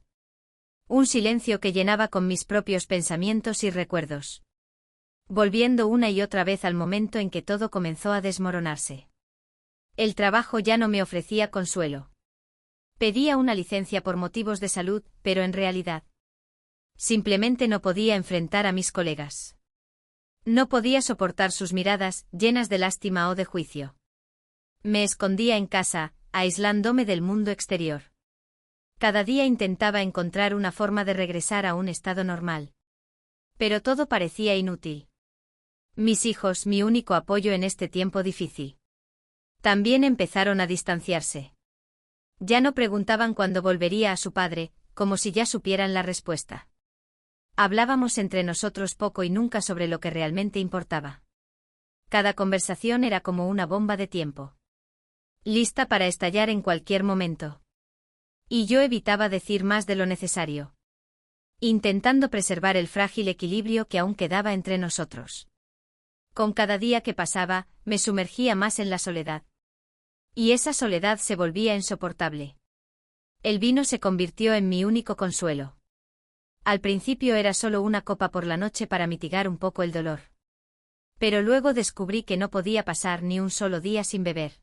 Un silencio que llenaba con mis propios pensamientos y recuerdos. Volviendo una y otra vez al momento en que todo comenzó a desmoronarse. El trabajo ya no me ofrecía consuelo. Pedía una licencia por motivos de salud, pero en realidad, simplemente no podía enfrentar a mis colegas. No podía soportar sus miradas, llenas de lástima o de juicio. Me escondía en casa, aislándome del mundo exterior. Cada día intentaba encontrar una forma de regresar a un estado normal. Pero todo parecía inútil. Mis hijos, mi único apoyo en este tiempo difícil. También empezaron a distanciarse. Ya no preguntaban cuándo volvería a su padre, como si ya supieran la respuesta. Hablábamos entre nosotros poco y nunca sobre lo que realmente importaba. Cada conversación era como una bomba de tiempo. Lista para estallar en cualquier momento. Y yo evitaba decir más de lo necesario. Intentando preservar el frágil equilibrio que aún quedaba entre nosotros. Con cada día que pasaba, me sumergía más en la soledad. Y esa soledad se volvía insoportable. El vino se convirtió en mi único consuelo. Al principio era solo una copa por la noche para mitigar un poco el dolor. Pero luego descubrí que no podía pasar ni un solo día sin beber.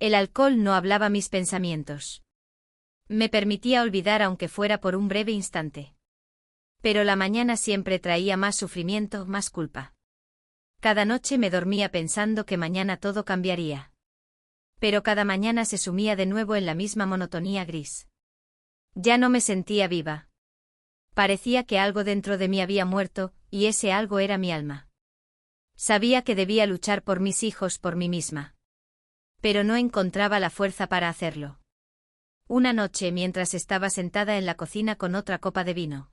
El alcohol no hablaba mis pensamientos. Me permitía olvidar aunque fuera por un breve instante. Pero la mañana siempre traía más sufrimiento, más culpa. Cada noche me dormía pensando que mañana todo cambiaría. Pero cada mañana se sumía de nuevo en la misma monotonía gris. Ya no me sentía viva. Parecía que algo dentro de mí había muerto, y ese algo era mi alma. Sabía que debía luchar por mis hijos, por mí misma. Pero no encontraba la fuerza para hacerlo. Una noche, mientras estaba sentada en la cocina con otra copa de vino.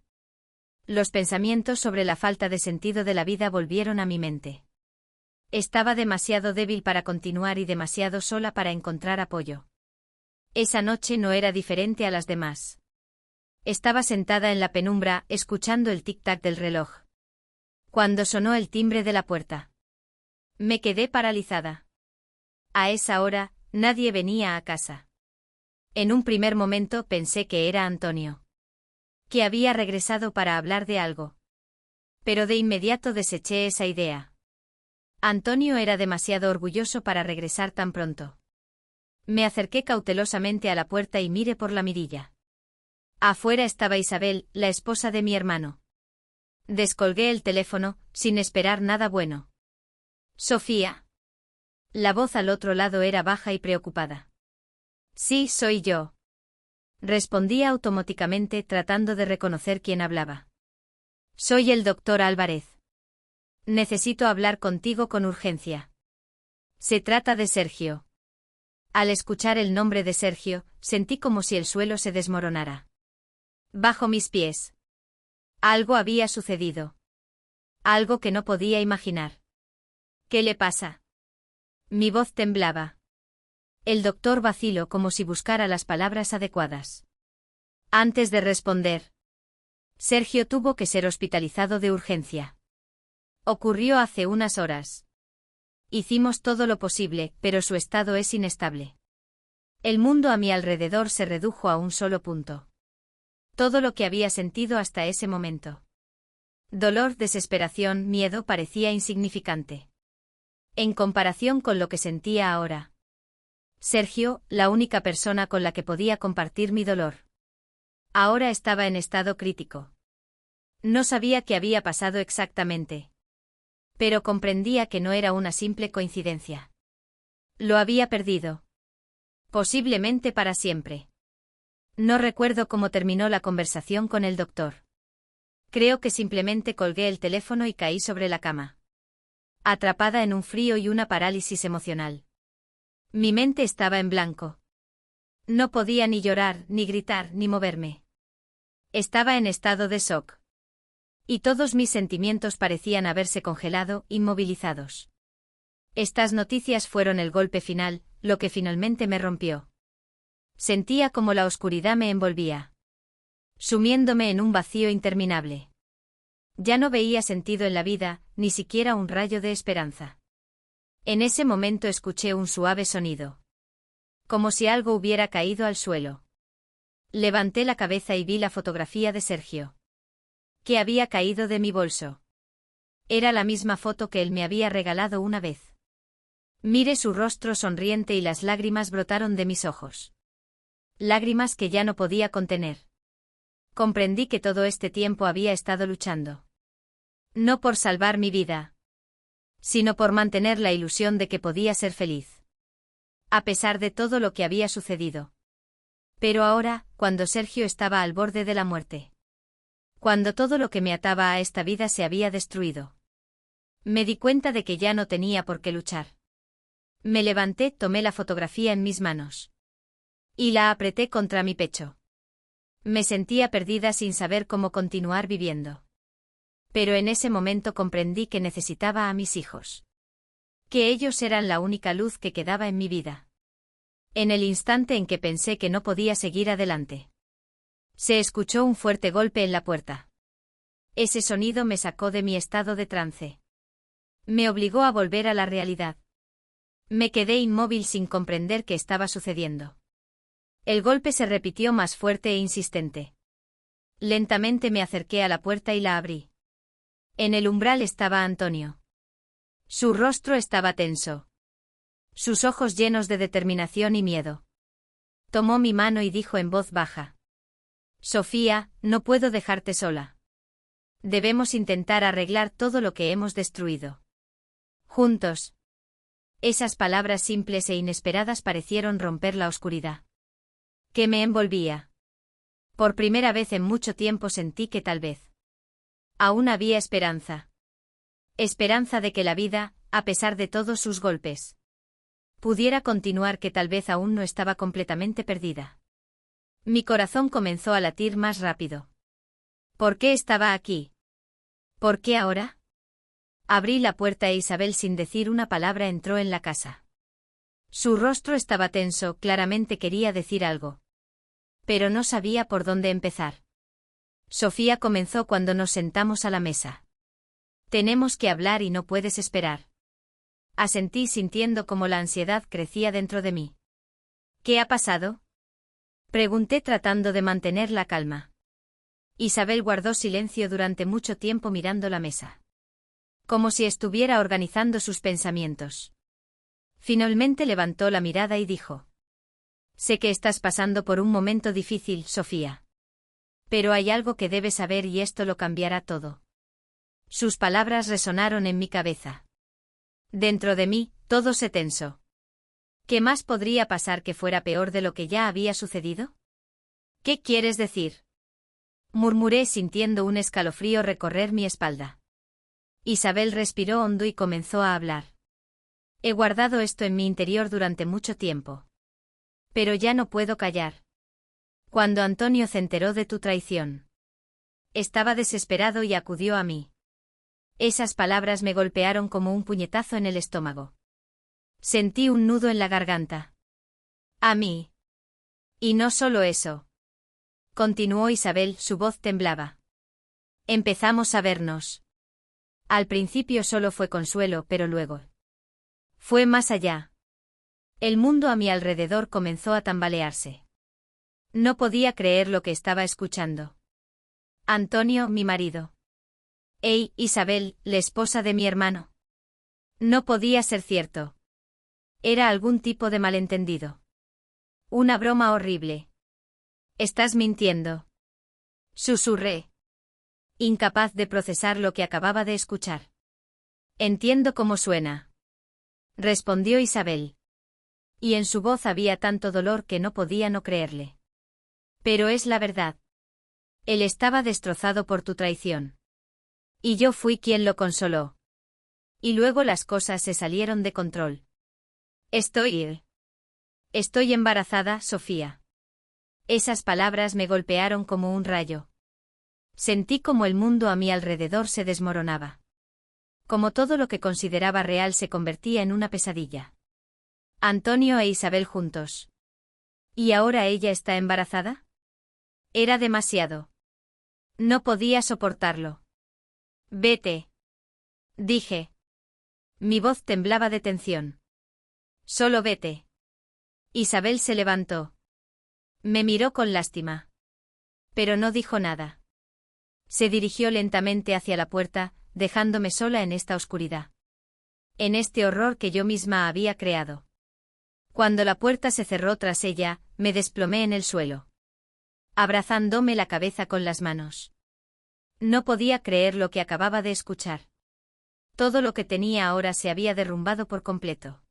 Los pensamientos sobre la falta de sentido de la vida volvieron a mi mente. Estaba demasiado débil para continuar y demasiado sola para encontrar apoyo. Esa noche no era diferente a las demás. Estaba sentada en la penumbra, escuchando el tic-tac del reloj. Cuando sonó el timbre de la puerta. Me quedé paralizada. A esa hora, nadie venía a casa. En un primer momento pensé que era Antonio. Que había regresado para hablar de algo. Pero de inmediato deseché esa idea. Antonio era demasiado orgulloso para regresar tan pronto. Me acerqué cautelosamente a la puerta y miré por la mirilla. Afuera estaba Isabel, la esposa de mi hermano. Descolgué el teléfono, sin esperar nada bueno. Sofía. La voz al otro lado era baja y preocupada. Sí, soy yo. Respondí automáticamente tratando de reconocer quién hablaba. Soy el doctor Álvarez. Necesito hablar contigo con urgencia. Se trata de Sergio. Al escuchar el nombre de Sergio, sentí como si el suelo se desmoronara. Bajo mis pies. Algo había sucedido. Algo que no podía imaginar. ¿Qué le pasa? Mi voz temblaba. El doctor vaciló como si buscara las palabras adecuadas. Antes de responder. Sergio tuvo que ser hospitalizado de urgencia. Ocurrió hace unas horas. Hicimos todo lo posible, pero su estado es inestable. El mundo a mi alrededor se redujo a un solo punto. Todo lo que había sentido hasta ese momento. Dolor, desesperación, miedo parecía insignificante. En comparación con lo que sentía ahora. Sergio, la única persona con la que podía compartir mi dolor. Ahora estaba en estado crítico. No sabía qué había pasado exactamente. Pero comprendía que no era una simple coincidencia. Lo había perdido. Posiblemente para siempre. No recuerdo cómo terminó la conversación con el doctor. Creo que simplemente colgué el teléfono y caí sobre la cama. Atrapada en un frío y una parálisis emocional. Mi mente estaba en blanco. No podía ni llorar, ni gritar, ni moverme. Estaba en estado de shock. Y todos mis sentimientos parecían haberse congelado, inmovilizados. Estas noticias fueron el golpe final, lo que finalmente me rompió. Sentía como la oscuridad me envolvía, sumiéndome en un vacío interminable. Ya no veía sentido en la vida, ni siquiera un rayo de esperanza. En ese momento escuché un suave sonido. Como si algo hubiera caído al suelo. Levanté la cabeza y vi la fotografía de Sergio. Que había caído de mi bolso. Era la misma foto que él me había regalado una vez. Miré su rostro sonriente y las lágrimas brotaron de mis ojos. Lágrimas que ya no podía contener. Comprendí que todo este tiempo había estado luchando. No por salvar mi vida, sino por mantener la ilusión de que podía ser feliz. A pesar de todo lo que había sucedido. Pero ahora, cuando Sergio estaba al borde de la muerte. Cuando todo lo que me ataba a esta vida se había destruido. Me di cuenta de que ya no tenía por qué luchar. Me levanté, tomé la fotografía en mis manos. Y la apreté contra mi pecho. Me sentía perdida sin saber cómo continuar viviendo. Pero en ese momento comprendí que necesitaba a mis hijos. Que ellos eran la única luz que quedaba en mi vida. En el instante en que pensé que no podía seguir adelante. Se escuchó un fuerte golpe en la puerta. Ese sonido me sacó de mi estado de trance. Me obligó a volver a la realidad. Me quedé inmóvil sin comprender qué estaba sucediendo. El golpe se repitió más fuerte e insistente. Lentamente me acerqué a la puerta y la abrí. En el umbral estaba Antonio. Su rostro estaba tenso. Sus ojos llenos de determinación y miedo. Tomó mi mano y dijo en voz baja. Sofía, no puedo dejarte sola. Debemos intentar arreglar todo lo que hemos destruido. Juntos. Esas palabras simples e inesperadas parecieron romper la oscuridad que me envolvía. Por primera vez en mucho tiempo sentí que tal vez aún había esperanza. Esperanza de que la vida, a pesar de todos sus golpes, pudiera continuar, que tal vez aún no estaba completamente perdida. Mi corazón comenzó a latir más rápido. ¿Por qué estaba aquí? ¿Por qué ahora? Abrí la puerta e Isabel, sin decir una palabra, entró en la casa. Su rostro estaba tenso, claramente quería decir algo. Pero no sabía por dónde empezar. Sofía, comenzó cuando nos sentamos a la mesa. Tenemos que hablar y no puedes esperar. Asentí, sintiendo cómo la ansiedad crecía dentro de mí. ¿Qué ha pasado? Pregunté, tratando de mantener la calma. Isabel guardó silencio durante mucho tiempo, mirando la mesa. Como si estuviera organizando sus pensamientos. Finalmente levantó la mirada y dijo. Sé que estás pasando por un momento difícil, Sofía. Pero hay algo que debes saber y esto lo cambiará todo. Sus palabras resonaron en mi cabeza. Dentro de mí, todo se tensó. ¿Qué más podría pasar que fuera peor de lo que ya había sucedido? ¿Qué quieres decir? Murmuré, sintiendo un escalofrío recorrer mi espalda. Isabel respiró hondo y comenzó a hablar. He guardado esto en mi interior durante mucho tiempo. Pero ya no puedo callar. Cuando Antonio se enteró de tu traición. Estaba desesperado y acudió a mí. Esas palabras me golpearon como un puñetazo en el estómago. Sentí un nudo en la garganta. A mí. Y no solo eso. Continuó Isabel, su voz temblaba. Empezamos a vernos. Al principio solo fue consuelo, pero luego fue más allá. El mundo a mi alrededor comenzó a tambalearse. No podía creer lo que estaba escuchando. Antonio, mi marido. Isabel, la esposa de mi hermano. No podía ser cierto. Era algún tipo de malentendido. Una broma horrible. Estás mintiendo. Susurré. incapaz de procesar lo que acababa de escuchar. Entiendo cómo suena, respondió Isabel. Y en su voz había tanto dolor que no podía no creerle. Pero es la verdad. Él estaba destrozado por tu traición. Y yo fui quien lo consoló. Y luego las cosas se salieron de control. Estoy embarazada, Sofía. Esas palabras me golpearon como un rayo. Sentí como el mundo a mi alrededor se desmoronaba. Como todo lo que consideraba real se convertía en una pesadilla. Antonio e Isabel juntos. ¿Y ahora ella está embarazada? Era demasiado. No podía soportarlo. Vete. Dije. Mi voz temblaba de tensión. Solo vete. Isabel se levantó. Me miró con lástima. Pero no dijo nada. Se dirigió lentamente hacia la puerta, dejándome sola en esta oscuridad. En este horror que yo misma había creado. Cuando la puerta se cerró tras ella, me desplomé en el suelo. Abrazándome la cabeza con las manos. No podía creer lo que acababa de escuchar. Todo lo que tenía ahora se había derrumbado por completo.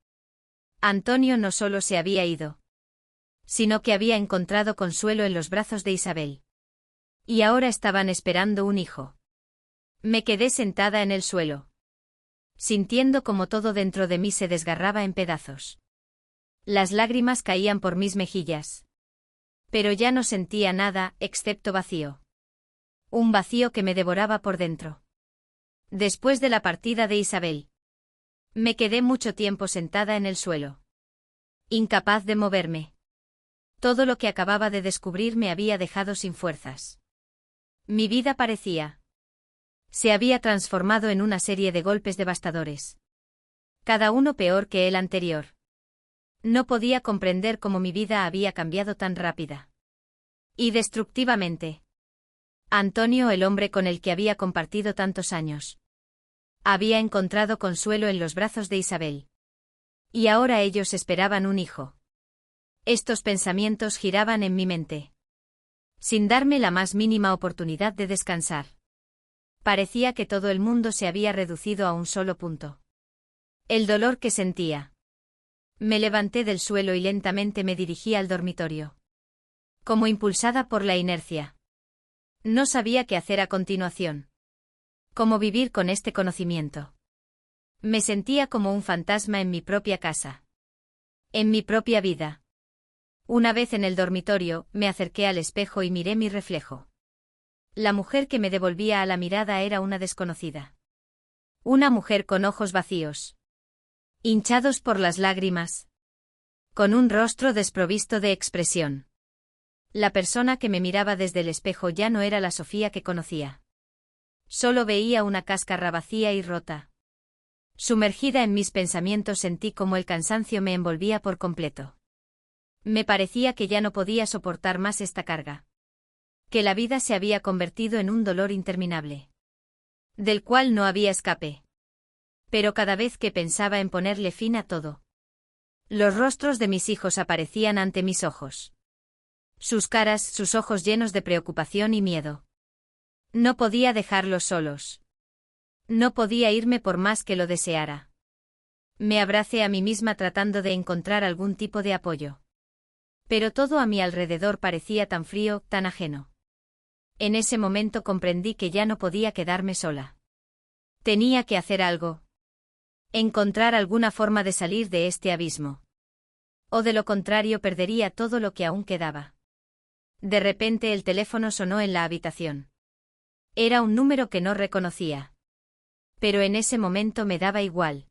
Antonio no solo se había ido, sino que había encontrado consuelo en los brazos de Isabel. Y ahora estaban esperando un hijo. Me quedé sentada en el suelo, sintiendo como todo dentro de mí se desgarraba en pedazos. Las lágrimas caían por mis mejillas. Pero ya no sentía nada, excepto vacío. Un vacío que me devoraba por dentro. Después de la partida de Isabel, me quedé mucho tiempo sentada en el suelo. Incapaz de moverme. Todo lo que acababa de descubrir me había dejado sin fuerzas. Mi vida se había transformado en una serie de golpes devastadores. Cada uno peor que el anterior. No podía comprender cómo mi vida había cambiado tan rápida y destructivamente. Antonio, el hombre con el que había compartido tantos años, había encontrado consuelo en los brazos de Isabel. Y ahora ellos esperaban un hijo. Estos pensamientos giraban en mi mente, sin darme la más mínima oportunidad de descansar. Parecía que todo el mundo se había reducido a un solo punto. El dolor que sentía. Me levanté del suelo y lentamente me dirigí al dormitorio. Como impulsada por la inercia. No sabía qué hacer a continuación. Cómo vivir con este conocimiento. Me sentía como un fantasma en mi propia casa. En mi propia vida. Una vez en el dormitorio, me acerqué al espejo y miré mi reflejo. La mujer que me devolvía a la mirada era una desconocida. Una mujer con ojos vacíos, hinchados por las lágrimas, con un rostro desprovisto de expresión. La persona que me miraba desde el espejo ya no era la Sofía que conocía. Solo veía una cáscara vacía y rota. Sumergida en mis pensamientos sentí como el cansancio me envolvía por completo. Me parecía que ya no podía soportar más esta carga. Que la vida se había convertido en un dolor interminable, del cual no había escape. Pero cada vez que pensaba en ponerle fin a todo, los rostros de mis hijos aparecían ante mis ojos. Sus caras, sus ojos llenos de preocupación y miedo. No podía dejarlos solos. No podía irme por más que lo deseara. Me abracé a mí misma tratando de encontrar algún tipo de apoyo. Pero todo a mi alrededor parecía tan frío, tan ajeno. En ese momento comprendí que ya no podía quedarme sola. Tenía que hacer algo. Encontrar alguna forma de salir de este abismo. O de lo contrario perdería todo lo que aún quedaba. De repente el teléfono sonó en la habitación. Era un número que no reconocía. Pero en ese momento me daba igual.